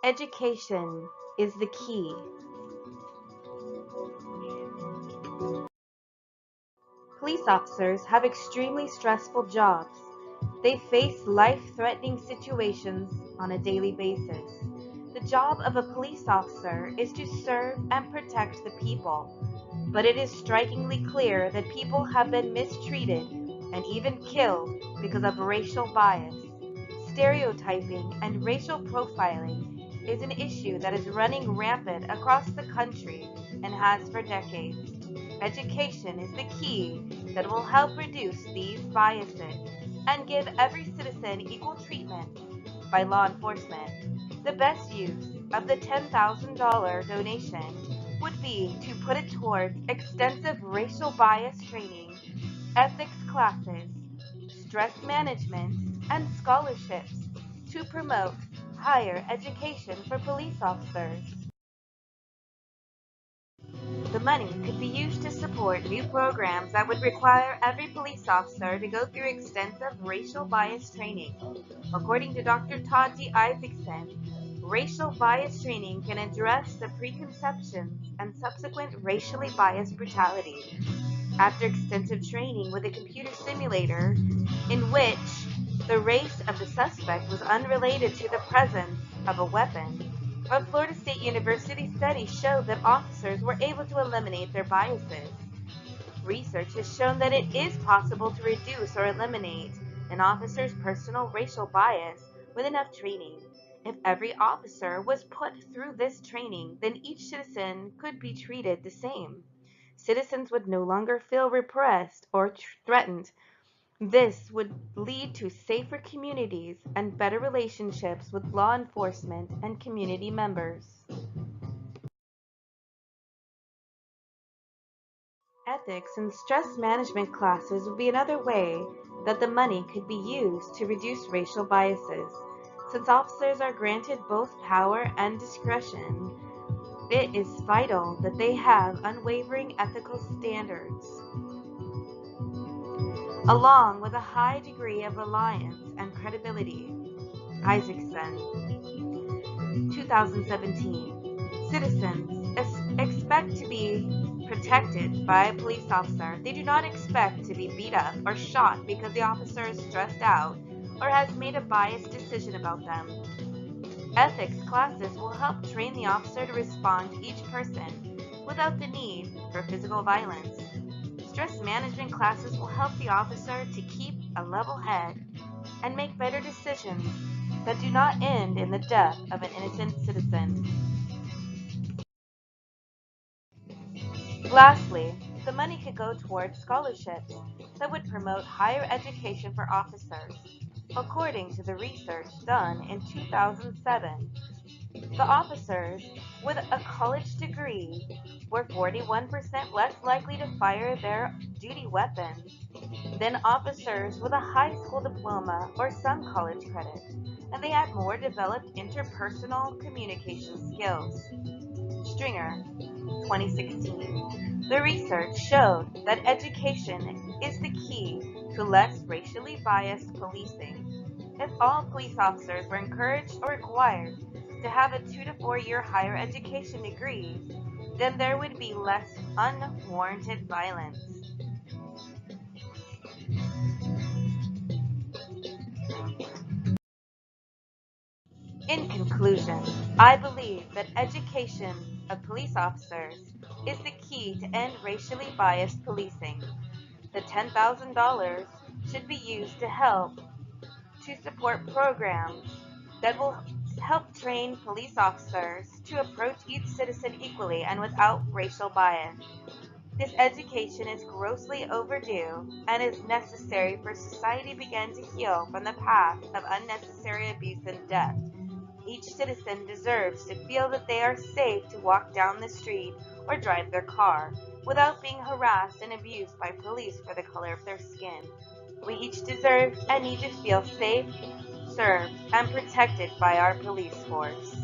Education is the key. Police officers have extremely stressful jobs. They face life-threatening situations on a daily basis. The job of a police officer is to serve and protect the people, but it is strikingly clear that people have been mistreated and even killed because of racial bias. Stereotyping and racial profiling is an issue that is running rampant across the country and has for decades. Education is the key that will help reduce these biases and give every citizen equal treatment by law enforcement. The best use of the $10,000 donation would be to put it towards extensive racial bias training, ethics classes, stress management, and scholarships to promote higher education for police officers. The money could be used to support new programs that would require every police officer to go through extensive racial bias training. According to Dr. Todd D. Isaacson, racial bias training can address the preconceptions and subsequent racially biased brutality. After extensive training with a computer simulator in which the race of the suspect was unrelated to the presence of a weapon, a Florida State University study showed that officers were able to eliminate their biases. Research has shown that it is possible to reduce or eliminate an officer's personal racial bias with enough training. If every officer was put through this training, then each citizen could be treated the same. Citizens would no longer feel repressed or threatened. This would lead to safer communities and better relationships with law enforcement and community members. Ethics and stress management classes would be another way that the money could be used to reduce racial biases. Since officers are granted both power and discretion, it is vital that they have unwavering ethical standards, along with a high degree of reliance and credibility. Isaacson, 2017. Citizens expect to be protected by a police officer. They do not expect to be beat up or shot because the officer is stressed out or has made a biased decision about them. Ethics classes will help train the officer to respond to each person without the need for physical violence. Stress management classes will help the officer to keep a level head and make better decisions that do not end in the death of an innocent citizen. Lastly, the money could go towards scholarships that would promote higher education for officers. According to the research done in 2007, the officers with a college degree were 41% less likely to fire their duty weapons than officers with a high school diploma or some college credit, and they had more developed interpersonal communication skills. Stringer, 2016. The research showed that education is the key to less racially biased policing. If all police officers were encouraged or required to have a 2 to 4 year higher education degree, then there would be less unwarranted violence. In conclusion, I believe that education of police officers is the key to end racially biased policing. The $10,000 should be used to support programs that will help train police officers to approach each citizen equally and without racial bias. This education is grossly overdue and is necessary for society to begin to heal from the path of unnecessary abuse and death. Each citizen deserves to feel that they are safe to walk down the street or drive their car without being harassed and abused by police for the color of their skin. We each deserve and need to feel safe, served, and protected by our police force.